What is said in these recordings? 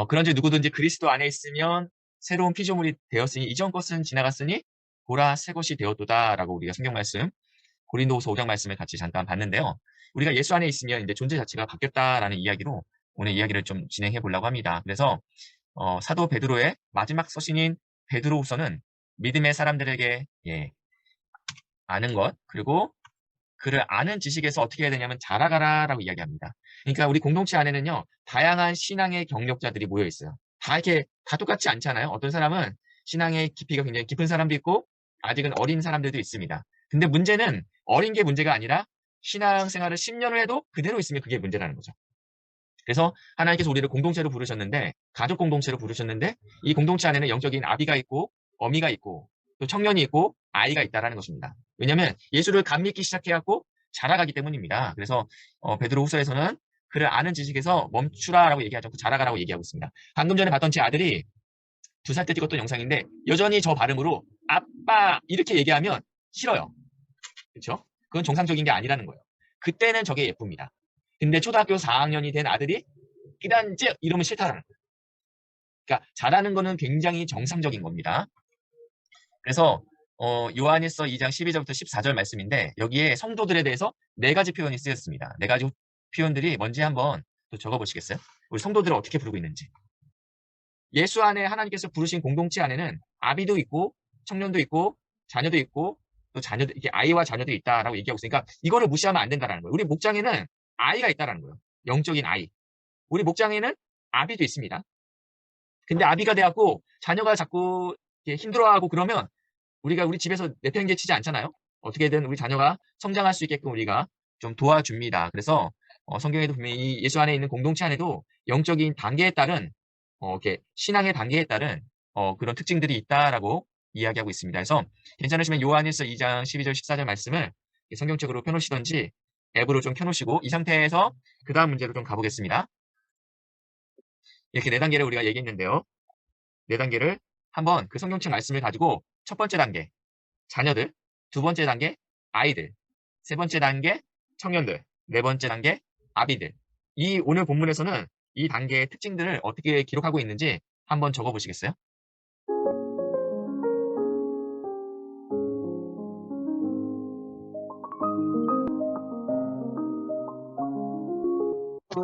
그런즉 누구든지 그리스도 안에 있으면 새로운 피조물이 되었으니 이전 것은 지나갔으니 보라 새 것이 되었도다라고 우리가 성경 말씀 고린도후서 5장 말씀을 같이 잠깐 봤는데요. 우리가 예수 안에 있으면 이제 존재 자체가 바뀌었다라는 이야기로 오늘 이야기를 좀 진행해 보려고 합니다. 그래서 사도 베드로의 마지막 서신인 베드로후서는 믿음의 사람들에게 아는 것 그리고 그를 아는 지식에서 어떻게 해야 되냐면 자라가라라고 이야기합니다. 그러니까 우리 공동체 안에는요 다양한 신앙의 경력자들이 모여 있어요. 다 이렇게 다 똑같지 않잖아요. 어떤 사람은 신앙의 깊이가 굉장히 깊은 사람도 있고 아직은 어린 사람들도 있습니다. 근데 문제는 어린 게 문제가 아니라 신앙생활을 10년을 해도 그대로 있으면 그게 문제라는 거죠. 그래서 하나님께서 우리를 공동체로 부르셨는데 가족 공동체로 부르셨는데 이 공동체 안에는 영적인 아비가 있고 어미가 있고 또 청년이 있고 아이가 있다라는 것입니다. 왜냐하면 예수를 감 믿기 시작해갖고 자라가기 때문입니다. 그래서 베드로후서에서는 그를 아는 지식에서 멈추라라고 얘기하지 않고 자라가라고 얘기하고 있습니다. 방금 전에 봤던 제 아들이 2살 때 찍었던 영상인데 여전히 저 발음으로 아빠 이렇게 얘기하면 싫어요. 그렇죠? 그건 정상적인 게 아니라는 거예요. 그때는 저게 예쁩니다. 근데 초등학교 4학년이 된 아들이 끼단지 이러면 싫다라는 거예요. 그러니까 잘하는 거는 굉장히 정상적인 겁니다. 그래서 요한일서 2장 12절부터 14절 말씀인데 여기에 성도들에 대해서 4가지 표현이 쓰였습니다. 4가지 표현들이 뭔지 한번 또 적어보시겠어요? 우리 성도들을 어떻게 부르고 있는지. 예수 안에 하나님께서 부르신 공동체 안에는 아비도 있고 청년도 있고 자녀도 있고 또 자녀들 이게 아이와 자녀도 있다라고 얘기하고 있으니까 이거를 무시하면 안 된다라는 거예요. 우리 목장에는 아이가 있다라는 거예요. 영적인 아이. 우리 목장에는 아비도 있습니다. 근데 아비가 돼갖고 자녀가 자꾸 힘들어하고 그러면 우리가 우리 집에서 내팽개치지 않잖아요. 어떻게든 우리 자녀가 성장할 수 있게끔 우리가 좀 도와줍니다. 그래서 성경에도 보면 이 예수 안에 있는 공동체 안에도 영적인 단계에 따른 이렇게 신앙의 단계에 따른 그런 특징들이 있다라고 이야기하고 있습니다. 그래서 괜찮으시면 요한일서 2장 12절 14절 말씀을 성경책으로 펴놓으시던지 앱으로 좀 켜놓으시고 이 상태에서 그 다음 문제로 좀 가보겠습니다. 이렇게 4단계를 우리가 얘기했는데요. 4단계를 한번 그 성경책 말씀을 가지고 첫 번째 단계 자녀들, 두 번째 단계 아이들, 세 번째 단계 청년들, 네 번째 단계 아비들. 이 오늘 본문에서는 이 단계의 특징들을 어떻게 기록하고 있는지 한번 적어보시겠어요?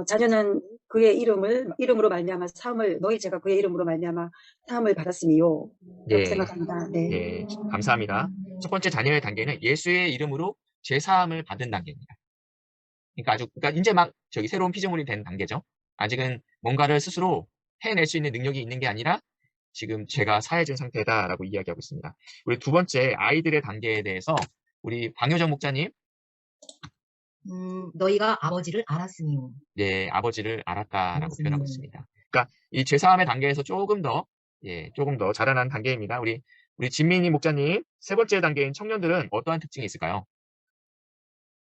자녀는 그의 이름으로 말미암아 사함을 너희 제가 그의 이름으로 말미암아 사함을 받았으니요. 이렇게 생각합니다. 네. 네, 감사합니다. 첫 번째 자녀의 단계는 예수의 이름으로 제사함을 받은 단계입니다. 그러니까 이제 막 새로운 피조물이 된 단계죠. 아직은 뭔가를 스스로 해낼 수 있는 능력이 있는 게 아니라 지금 죄가 사해진 상태다라고 이야기하고 있습니다. 우리 두 번째 아이들의 단계에 대해서 우리 방효정 목사님. 너희가 아버지를 알았으니요. 네, 아버지를 알았다라고 표현하고 있습니다. 그러니까 이 죄사함의 단계에서 조금 더 자라난 단계입니다. 우리 진민희 목사님, 세 번째 단계인 청년들은 어떠한 특징이 있을까요?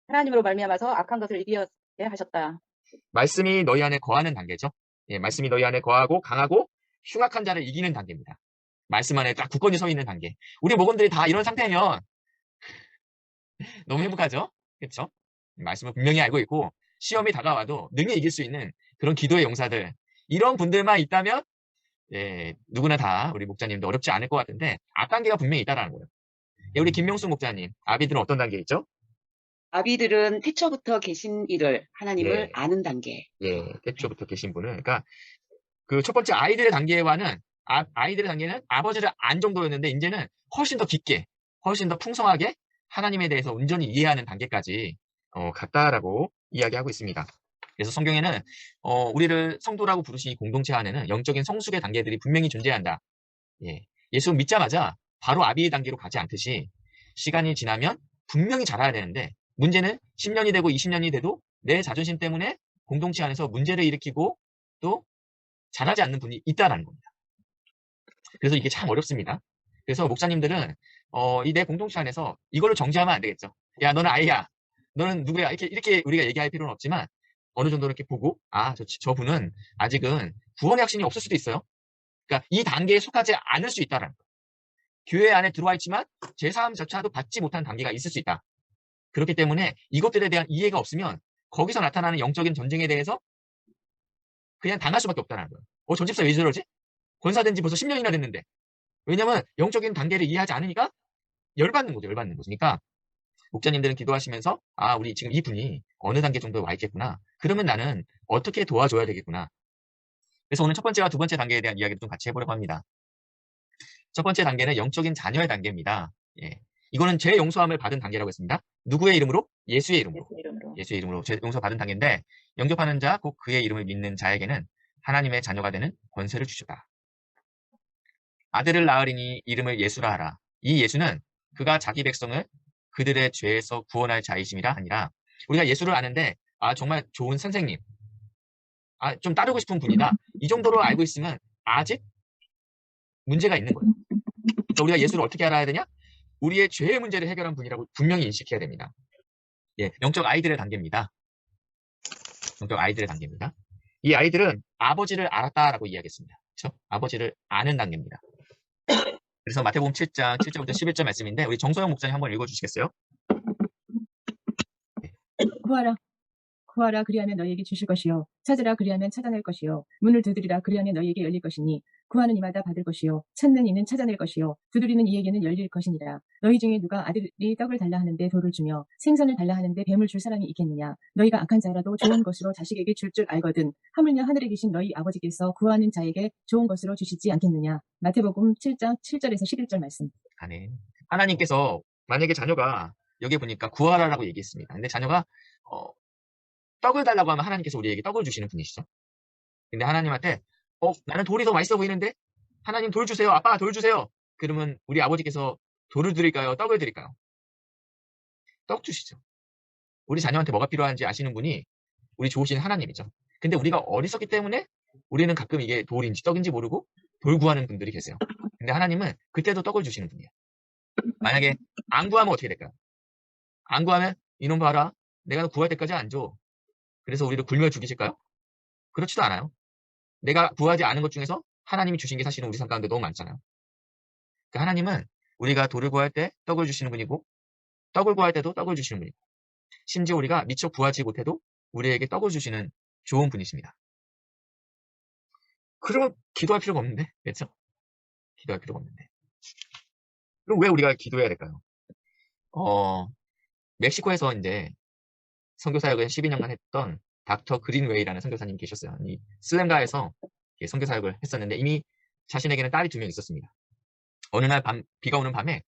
하나님으로 말미암아서 악한 것을 이기게 하셨다. 말씀이 너희 안에 거하는 단계죠. 예, 말씀이 너희 안에 거하고 강하고 흉악한 자를 이기는 단계입니다. 말씀 안에 딱 굳건히 서 있는 단계. 우리 모건들이 다 이런 상태면 너무 행복하죠? 그렇죠? 말씀을 분명히 알고 있고 시험이 다가와도 능히 이길 수 있는 그런 기도의 용사들. 이런 분들만 있다면 누구나 다 우리 목사님도 어렵지 않을 것 같은데 앞단계가 분명히 있다는 거예요. 우리 김명수 목사님, 아비들은 어떤 단계에 있죠? 아비들은 태초부터 계신 이를 하나님을 아는 단계. 태초부터 계신 분은 그러니까 그 첫 번째 아이들의 단계와는 아이들의 단계는 아버지를 안 정도였는데 이제는 훨씬 더 깊게, 훨씬 더 풍성하게 하나님에 대해서 온전히 이해하는 단계까지 갔다라고 이야기하고 있습니다. 그래서 성경에는 우리를 성도라고 부르신 이 공동체 안에는 영적인 성숙의 단계들이 분명히 존재한다. 예수 믿자마자 바로 아비의 단계로 가지 않듯이 시간이 지나면 분명히 자라야 되는데 문제는 10년이 되고 20년이 돼도 내 자존심 때문에 공동체 안에서 문제를 일으키고 또 자라지 않는 분이 있다는 겁니다. 그래서 이게 참 어렵습니다. 그래서 목사님들은 이 내 공동체 안에서 이걸로 정지하면 안 되겠죠. 야, 너는 아이야. 너는 누구야. 이렇게 우리가 얘기할 필요는 없지만 어느 정도 이렇게 보고 저분은 아직은 구원의 확신이 없을 수도 있어요. 그러니까 이 단계에 속하지 않을 수 있다는 거예요. 교회 안에 들어와 있지만 제사함조차도 받지 못한 단계가 있을 수 있다. 그렇기 때문에 이것들에 대한 이해가 없으면 거기서 나타나는 영적인 전쟁에 대해서 그냥 당할 수밖에 없다는 거예요. 저 집사 왜 저러지? 권사된 지 벌써 10년이나 됐는데. 왜냐면 영적인 단계를 이해하지 않으니까 열받는 거죠. 열받는 거죠. 그러니까 목자님들은 기도하시면서 우리 지금 이분이 어느 단계 정도에 와 있겠구나. 그러면 나는 어떻게 도와줘야 되겠구나. 그래서 오늘 첫 번째와 두 번째 단계에 대한 이야기를 좀 같이 해보려고 합니다. 첫 번째 단계는 영적인 자녀의 단계입니다. 예. 이거는 제 용서함을 받은 단계라고 했습니다. 누구의 이름으로? 예수의 이름으로. 예수 이름으로. 예수의 이름으로 제 용서 받은 단계인데 영접하는 자, 곧 그의 이름을 믿는 자에게는 하나님의 자녀가 되는 권세를 주셨다. 아들을 낳으리니 이름을 예수라 하라. 이 예수는 그가 자기 백성을 그들의 죄에서 구원할 자이심이라 하니라. 우리가 예수를 아는데 정말 좋은 선생님, 좀 따르고 싶은 분이다. 이 정도로 알고 있으면 아직 문제가 있는 거예요. 그러니까 우리가 예수를 어떻게 알아야 되냐? 우리의 죄의 문제를 해결한 분이라고 분명히 인식해야 됩니다. 예, 영적 아이들의 단계입니다. 영적 아이들의 단계입니다. 이 아이들은 아버지를 알았다라고 이야기했습니다. 그렇죠? 아버지를 아는 단계입니다. 그래서 마태복음 7장 7절부터 11절 말씀인데 우리 정소영 목사님 한번 읽어주시겠어요? 구하라 그리하면 너희에게 주실 것이요 찾으라 그리하면 찾아낼 것이요 문을 두드리라 그리하면 너희에게 열릴 것이니 구하는 이마다 받을 것이요 찾는 이는 찾아낼 것이요 두드리는 이에게는 열릴 것이니라. 너희 중에 누가 아들이 떡을 달라 하는데 돌을 주며 생선을 달라 하는데 뱀을 줄 사람이 있겠느냐. 너희가 악한 자라도 좋은 것으로 자식에게 줄 줄 알거든 하물며 하늘에 계신 너희 아버지께서 구하는 자에게 좋은 것으로 주시지 않겠느냐. 마태복음 7장 7절에서 11절 말씀. 아멘. 하나님께서 만약에 자녀가 여기 보니까 구하라라고 얘기했습니다. 근데 자녀가 떡을 달라고 하면 하나님께서 우리에게 떡을 주시는 분이시죠. 근데 하나님한테 나는 돌이 더 맛있어 보이는데 하나님 돌 주세요. 아빠 돌 주세요. 그러면 우리 아버지께서 돌을 드릴까요? 떡을 드릴까요? 떡 주시죠. 우리 자녀한테 뭐가 필요한지 아시는 분이 우리 좋으신 하나님이죠. 근데 우리가 어리석기 때문에 우리는 가끔 이게 돌인지 떡인지 모르고 돌 구하는 분들이 계세요. 근데 하나님은 그때도 떡을 주시는 분이에요. 만약에 안 구하면 어떻게 될까요? 안 구하면 이놈 봐라. 내가 너 구할 때까지 안 줘. 그래서 우리를 굶여 죽이실까요? 그렇지도 않아요. 내가 구하지 않은 것 중에서 하나님이 주신 게 사실은 우리 삶 가운데 너무 많잖아요. 그러니까 하나님은 우리가 돌을 구할 때 떡을 주시는 분이고 떡을 구할 때도 떡을 주시는 분이고 심지어 우리가 미처 구하지 못해도 우리에게 떡을 주시는 좋은 분이십니다. 그러면 기도할 필요가 없는데, 그렇죠? 기도할 필요가 없는데. 그럼 왜 우리가 기도해야 될까요? 멕시코에서 이제 선교사역을 12년간 했던 닥터 그린웨이라는 선교사님이 계셨어요. 이 슬램가에서 선교사역을 했었는데 이미 자신에게는 딸이 2명 있었습니다. 어느 날 비가 오는 밤에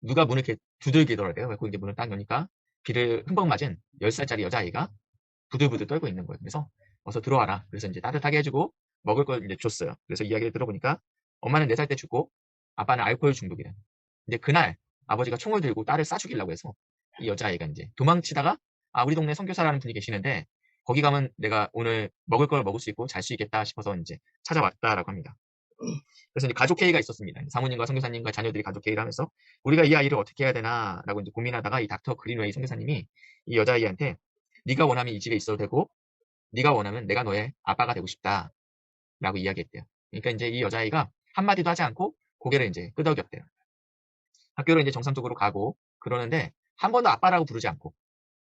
누가 문을 이렇게 두들기더라고요. 그래서 이제 문을 딱 여니까 비를 흠뻑 맞은 10살짜리 여자아이가 부들부들 떨고 있는 거예요. 그래서 어서 들어와라. 그래서 이제 따뜻하게 해주고 먹을 걸 이제 줬어요. 그래서 이야기를 들어보니까 엄마는 4살 때 죽고 아빠는 알코올 중독이래. 근데 그날 아버지가 총을 들고 딸을 쏴 죽이려고 해서 이 여자아이가 이제 도망치다가 우리 동네 선교사라는 분이 계시는데 거기 가면 내가 오늘 먹을 걸 먹을 수 있고 잘 수 있겠다 싶어서 이제 찾아왔다라고 합니다. 그래서 이제 가족 회의가 있었습니다. 사모님과 선교사님과 자녀들이 가족 회의를 하면서 우리가 이 아이를 어떻게 해야 되나라고 이제 고민하다가 이 닥터 그린웨이 선교사님이 이 여자아이한테 네가 원하면 이 집에 있어도 되고 네가 원하면 내가 너의 아빠가 되고 싶다라고 이야기했대요. 그러니까 이제 이 여자아이가 한마디도 하지 않고 고개를 이제 끄덕였대요. 학교를 이제 정상적으로 가고 그러는데 한 번도 아빠라고 부르지 않고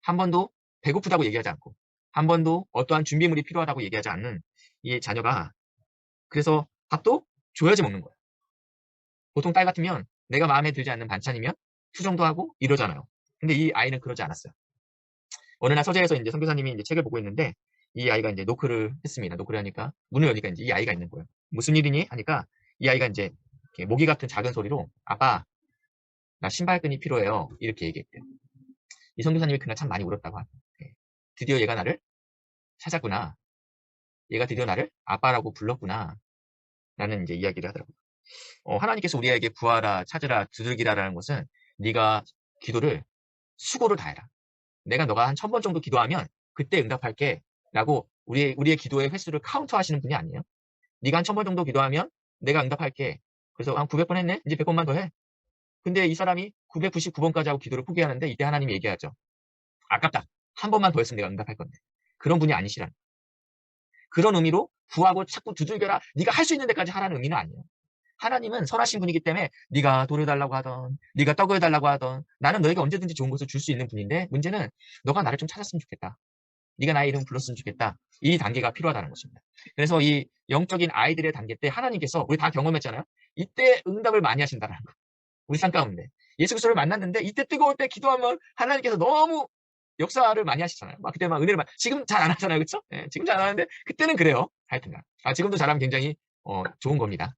한 번도 배고프다고 얘기하지 않고 한 번도 어떠한 준비물이 필요하다고 얘기하지 않는 이 자녀가 그래서 밥도 줘야지 먹는 거예요. 보통 딸 같으면 내가 마음에 들지 않는 반찬이면 수정도 하고 이러잖아요. 근데 이 아이는 그러지 않았어요. 어느 날 서재에서 이제 선교사님이 이제 책을 보고 있는데 이 아이가 이제 노크를 했습니다. 노크를 하니까 문을 여니까 이제 이 아이가 있는 거예요. 무슨 일이니? 하니까 이 아이가 이제 이렇게 모기 같은 작은 소리로 아빠 나 신발끈이 필요해요. 이렇게 얘기했대요. 이 선교사님이 그날 참 많이 울었다고 합니다. 드디어 얘가 나를 찾았구나. 얘가 드디어 나를 아빠라고 불렀구나. 라는 이제 이야기를 하더라고요. 하나님께서 우리에게 구하라, 찾으라, 두들기라라는 것은 네가 기도를 수고를 다해라. 내가 너가 한 1000번 정도 기도하면 그때 응답할게 라고 우리의 기도의 횟수를 카운터 하시는 분이 아니에요. 네가 한 1000번 정도 기도하면 내가 응답할게. 그래서 한 900번 했네? 이제 100번만 더 해. 근데 이 사람이 999번까지 하고 기도를 포기하는데 이때 하나님이 얘기하죠. 아깝다. 한 번만 더 했으면 내가 응답할 건데. 그런 분이 아니시라는 거예요. 그런 의미로 구하고 자꾸 두들겨라. 네가 할 수 있는 데까지 하라는 의미는 아니에요. 하나님은 선하신 분이기 때문에 네가 돌을 달라고 하던 네가 떡을 달라고 하던 나는 너에게 언제든지 좋은 것을 줄 수 있는 분인데 문제는 너가 나를 좀 찾았으면 좋겠다. 네가 나의 이름 불렀으면 좋겠다. 이 단계가 필요하다는 것입니다. 그래서 이 영적인 아이들의 단계 때 하나님께서 우리 다 경험했잖아요. 이때 응답을 많이 하신다는 거. 우리 삶 가운데. 예수 그리스도를 만났는데 이때 뜨거울 때 기도하면 하나님께서 너무 역사를 많이 하시잖아요. 막 그때 막 은혜를 지금 잘 안 하잖아요. 그렇죠? 예, 지금 잘 안 하는데 그때는 그래요. 하여튼간. 지금도 잘하면 굉장히 좋은 겁니다.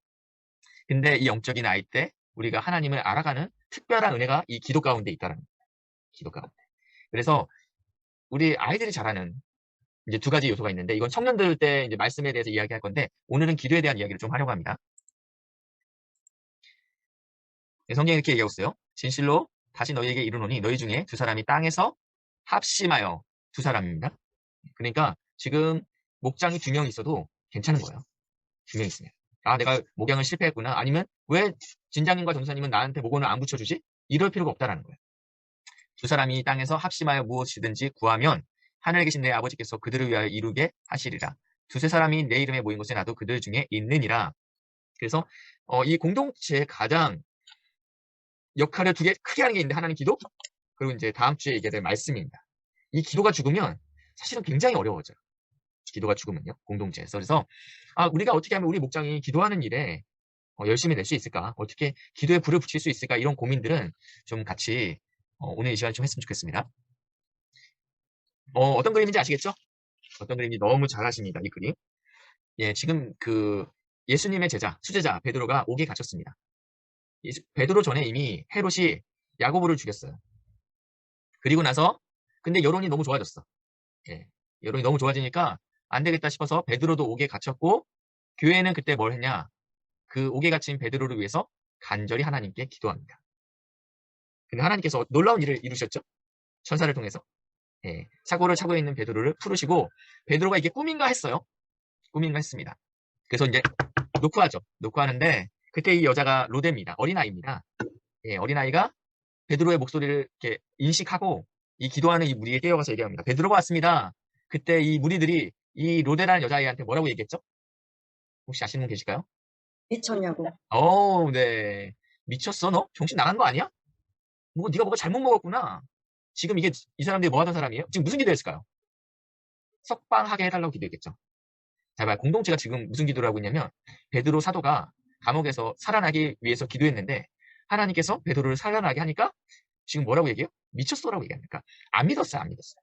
근데 이 영적인 아이 때 우리가 하나님을 알아가는 특별한 은혜가 이 기도 가운데 있다는 거예요. 기도 가운데. 그래서 우리 아이들이 잘하는 이제 두 가지 요소가 있는데 이건 청년들 때 이제 말씀에 대해서 이야기할 건데 오늘은 기도에 대한 이야기를 좀 하려고 합니다. 네, 성경에 이렇게 얘기하고 있어요. 진실로 다시 너희에게 이르노니 너희 중에 두 사람이 땅에서 합심하여 두 사람입니다. 그러니까 지금 목장이 2명 있어도 괜찮은 거예요. 2명 있으면. 내가 목양을 실패했구나. 아니면 왜 진장님과 전사님은 나한테 목원을 안 붙여주지? 이럴 필요가 없다라는 거예요. 두 사람이 땅에서 합심하여 무엇이든지 구하면 하늘에 계신 내 아버지께서 그들을 위하여 이루게 하시리라. 두세 사람이 내 이름에 모인 곳에 나도 그들 중에 있느니라. 그래서 이 공동체의 가장 역할을 두 개 크게 하는 게 있는데 하나는 기도, 그리고 이제 다음 주에 얘기할 말씀입니다. 이 기도가 죽으면 사실은 굉장히 어려워져요. 기도가 죽으면요. 공동체에서. 그래서 우리가 어떻게 하면 우리 목장이 기도하는 일에 열심히 낼 수 있을까? 어떻게 기도에 불을 붙일 수 있을까? 이런 고민들은 좀 같이 오늘 이 시간에 좀 했으면 좋겠습니다. 어떤 그림인지 아시겠죠? 어떤 그림인지 너무 잘 아십니다. 이 그림. 예, 지금 예수님의 제자, 수제자 베드로가 옥에 갇혔습니다. 베드로 전에 이미 헤롯이 야고보를 죽였어요. 그리고 나서 근데 여론이 너무 좋아졌어. 예, 여론이 너무 좋아지니까 안 되겠다 싶어서 베드로도 옥에 갇혔고 교회는 그때 뭘 했냐? 그 옥에 갇힌 베드로를 위해서 간절히 하나님께 기도합니다. 근데 하나님께서 놀라운 일을 이루셨죠? 천사를 통해서. 예, 사고를 차고 있는 베드로를 풀으시고 베드로가 이게 꿈인가 했어요. 꿈인가 했습니다. 그래서 이제 녹화하죠. 녹화하는데 그때 이 여자가 로데입니다. 어린아이입니다. 예, 어린아이가 베드로의 목소리를 이렇게 인식하고 이 기도하는 이 무리에 뛰어가서 얘기합니다. 베드로가 왔습니다. 그때 이 무리들이 이 로데라는 여자아이한테 뭐라고 얘기했죠? 혹시 아시는 분 계실까요? 미쳤냐고. 네. 미쳤어 너? 정신 나간 거 아니야? 네가 뭐가 잘못 먹었구나. 지금 이게 이 사람들이 뭐 하던 사람이에요? 지금 무슨 기도했을까요? 석방하게 해달라고 기도했겠죠. 자, 봐. 공동체가 지금 무슨 기도를 하고 있냐면 베드로 사도가 감옥에서 살아나기 위해서 기도했는데 하나님께서 베드로를 살아나게 하니까 지금 뭐라고 얘기해요? 미쳤어라고 얘기합니까? 안 믿었어요. 안 믿었어요.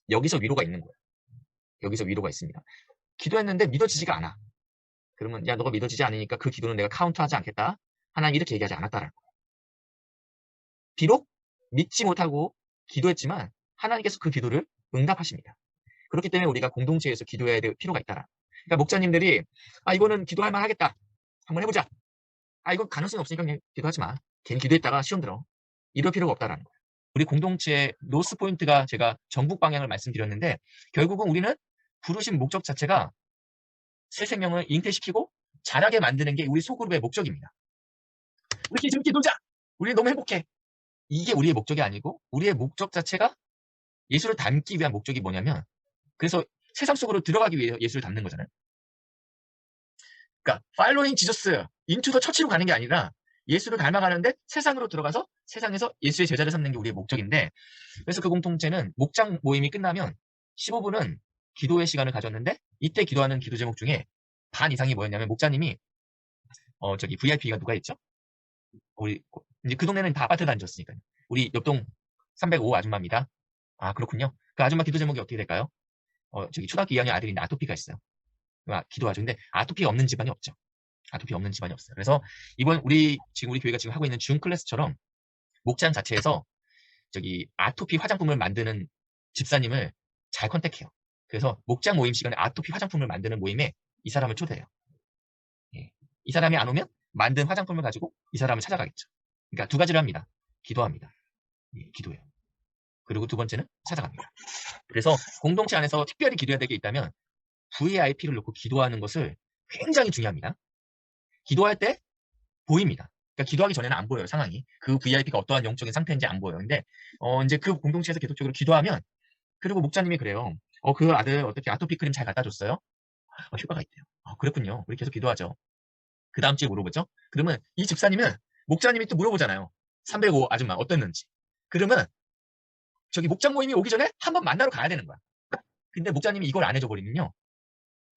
여기서 위로가 있는 거예요. 여기서 위로가 있습니다. 기도했는데 믿어지지가 않아. 그러면 야 너가 믿어지지 않으니까 그 기도는 내가 카운트하지 않겠다. 하나님 이렇게 얘기하지 않았다라는 거예요. 비록 믿지 못하고 기도했지만 하나님께서 그 기도를 응답하십니다. 그렇기 때문에 우리가 공동체에서 기도해야 될 필요가 있다. 그러니까 목자님들이 이거는 기도할 만하겠다. 한번 해보자. 이건 가능성이 없으니까 그냥 기도하지 마. 괜히 기도했다가 시험 들어. 이럴 필요가 없다라는 거예요. 우리 공동체의 노스 포인트가 제가 전북 방향을 말씀드렸는데 결국은 우리는 부르신 목적 자체가 새 생명을 잉태시키고 자라게 만드는 게 우리 소그룹의 목적입니다. 우리끼리 재밌게 놀자. 우리 너무 행복해. 이게 우리의 목적이 아니고 우리의 목적 자체가 예수를 닮기 위한 목적이 뭐냐면 그래서 세상 속으로 들어가기 위해서 예수를 닮는 거잖아요. 그러니까 팔로잉 지저스 인투 더 처치로 가는 게 아니라 예수를 닮아가는데 세상으로 들어가서 세상에서 예수의 제자를 삼는 게 우리의 목적인데 그래서 그 공동체는 목장 모임이 끝나면 15분은 기도의 시간을 가졌는데 이때 기도하는 기도 제목 중에 반 이상이 뭐였냐면 목자님이 저기 VIP가 누가 있죠? 우리 이제 그 동네는 다 아파트 다니셨으니까요. 우리 옆동 305 아줌마입니다. 그렇군요. 그 아줌마 기도 제목이 어떻게 될까요? 저기 초등학교 2학년 아들인데 아토피가 있어요. 기도하죠. 근데 아토피가 없는 집안이 없죠. 아토피 없는 집안이 없어요. 그래서 이번 우리 교회가 지금 하고 있는 중 클래스처럼 목장 자체에서 저기 아토피 화장품을 만드는 집사님을 잘 컨택해요. 그래서 목장 모임 시간에 아토피 화장품을 만드는 모임에 이 사람을 초대해요. 예. 이 사람이 안 오면 만든 화장품을 가지고 이 사람을 찾아가겠죠. 그러니까 두 가지를 합니다. 기도합니다. 예, 기도해요. 그리고 두 번째는 찾아갑니다. 그래서 공동체 안에서 특별히 기도해야 될 게 있다면 VIP를 놓고 기도하는 것을 굉장히 중요합니다. 기도할 때 보입니다. 그러니까 기도하기 전에는 안 보여요, 상황이. 그 VIP가 어떠한 영적인 상태인지 안 보여요. 근데 이제 그 공동체에서 계속적으로 기도하면 그리고 목자님이 그래요. 그 아들 어떻게 아토피 크림 잘 갖다 줬어요? 효과가 있대요. 그렇군요. 우리 계속 기도하죠. 그 다음 주에 물어보죠. 그러면 이 집사님은 목자님이 또 물어보잖아요. 305 아줌마 어땠는지. 그러면 저기 목장 모임이 오기 전에 한번 만나러 가야 되는 거야. 근데 목자님이 이걸 안 해줘 버리면요.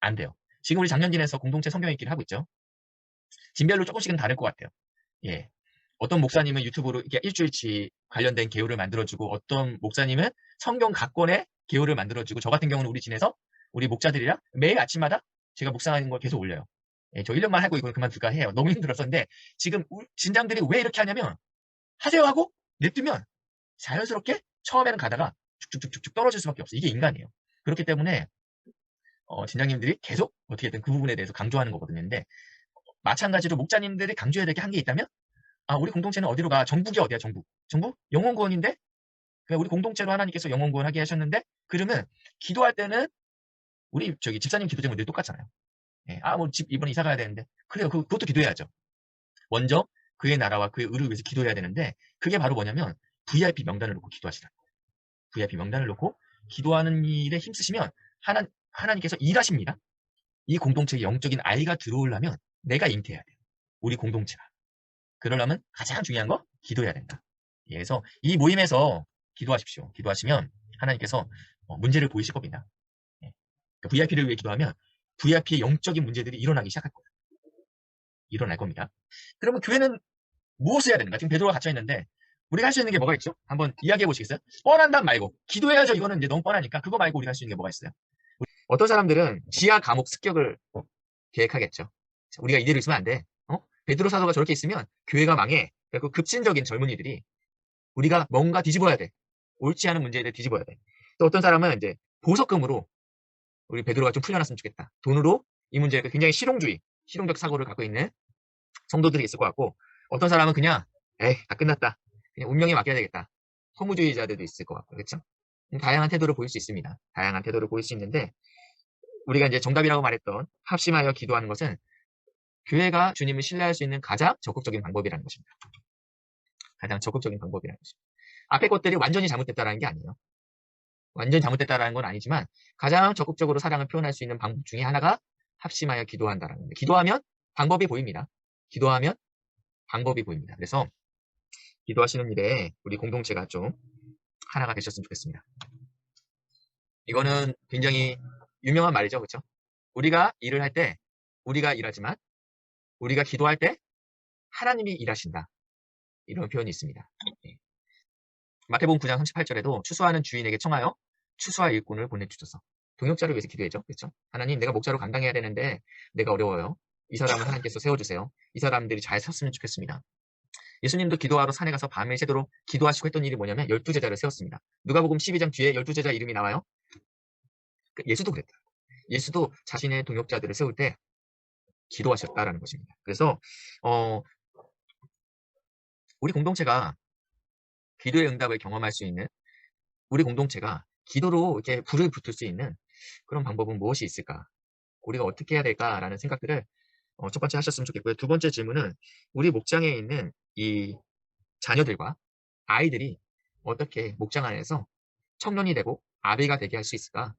안 돼요. 지금 우리 작년진에서 공동체 성경 읽기를 하고 있죠. 진별로 조금씩은 다를 것 같아요. 예. 어떤 목사님은 유튜브로 이렇게 일주일치 관련된 개요를 만들어주고 어떤 목사님은 성경 각권의 개요를 만들어주고 저 같은 경우는 우리 진에서 우리 목자들이랑 매일 아침마다 제가 묵상하는 걸 계속 올려요. 예, 저 1년만 하고 이걸 그만둘까 해요. 너무 힘들었었는데 지금 진장들이 왜 이렇게 하냐면 하세요 하고 냅두면 자연스럽게 처음에는 가다가 쭉쭉쭉쭉 떨어질 수밖에 없어요. 이게 인간이에요. 그렇기 때문에 진장님들이 계속 어떻게든 그 부분에 대해서 강조하는 거거든요. 근데 마찬가지로 목자님들이 강조해야 될 게 한 게 있다면 우리 공동체는 어디로 가? 정북이 어디야? 정북. 정북? 영혼구원인데? 우리 공동체로 하나님께서 영혼구원 하게 하셨는데 그러면 기도할 때는 우리 저기 집사님 기도 제목들이 똑같잖아요. 예, 뭐 집 이번에 이사 가야 되는데 그래요. 그것도 기도해야죠. 먼저 그의 나라와 그의 의를 위해서 기도해야 되는데 그게 바로 뭐냐면 VIP 명단을 놓고 기도하시라. VIP 명단을 놓고 기도하는 일에 힘쓰시면 하나님께서 일하십니다. 이 공동체에 영적인 아이가 들어오려면 내가 잉태해야 돼요. 우리 공동체가. 그러려면 가장 중요한 거 기도해야 된다. 예, 그래서 이 모임에서 기도하십시오. 기도하시면 하나님께서 문제를 보이실 겁니다. 예. 그러니까 VIP를 위해 기도하면 VIP의 영적인 문제들이 일어나기 시작할 거예요. 일어날 겁니다. 그러면 교회는 무엇을 해야 되는가? 지금 베드로가 갇혀 있는데 우리가 할 수 있는 게 뭐가 있죠? 한번 이야기해 보시겠어요? 뻔한 답 말고 기도해야죠. 이거는 이제 너무 뻔하니까 그거 말고 우리가 할 수 있는 게 뭐가 있어요? 어떤 사람들은 지하 감옥 습격을 계획하겠죠. 우리가 이대로 있으면 안 돼. 베드로 사도가 저렇게 있으면 교회가 망해. 그리고 급진적인 젊은이들이 우리가 뭔가 뒤집어야 돼. 옳지 않은 문제에 대해 뒤집어야 돼. 또 어떤 사람은 이제 보석금으로 우리 베드로가 좀 풀려났으면 좋겠다. 돈으로 이 문제에 굉장히 실용적 사고를 갖고 있는 성도들이 있을 것 같고 어떤 사람은 그냥 다 끝났다. 그냥 운명에 맡겨야 되겠다. 허무주의자들도 있을 것 같고 그렇죠? 다양한 태도를 보일 수 있습니다. 다양한 태도를 보일 수 있는데 우리가 이제 정답이라고 말했던 합심하여 기도하는 것은 교회가 주님을 신뢰할 수 있는 가장 적극적인 방법이라는 것입니다. 가장 적극적인 방법이라는 것입니다. 앞에 것들이 완전히 잘못됐다는 게 아니에요. 완전히 잘못됐다는 건 아니지만 가장 적극적으로 사랑을 표현할 수 있는 방법 중에 하나가 합심하여 기도한다는 겁니다. 기도하면 방법이 보입니다. 기도하면 방법이 보입니다. 그래서 기도하시는 일에 우리 공동체가 좀 하나가 되셨으면 좋겠습니다. 이거는 굉장히 유명한 말이죠. 그렇죠? 우리가 일을 할 때 우리가 일하지만 우리가 기도할 때 하나님이 일하신다. 이런 표현이 있습니다. 마태복음 9장 38절에도 추수하는 주인에게 청하여 추수할 일꾼을 보내주셔서 동역자를 위해서 기도했죠. 그렇죠? 하나님 내가 목자로 감당해야 되는데 내가 어려워요. 이 사람을 하나님께서 세워주세요. 이 사람들이 잘 섰으면 좋겠습니다. 예수님도 기도하러 산에 가서 밤을 새도록 기도하시고 했던 일이 뭐냐면 12제자를 세웠습니다. 누가복음 12장 뒤에 12제자 이름이 나와요. 예수도 그랬다. 예수도 자신의 동역자들을 세울 때 기도하셨다라는 것입니다. 그래서 우리 공동체가 기도의 응답을 경험할 수 있는 우리 공동체가 기도로 이렇게 불을 붙을 수 있는 그런 방법은 무엇이 있을까? 우리가 어떻게 해야 될까라는 생각들을 첫 번째 하셨으면 좋겠고요. 두 번째 질문은 우리 목장에 있는 이 자녀들과 아이들이 어떻게 목장 안에서 청년이 되고 아비가 되게 할 수 있을까?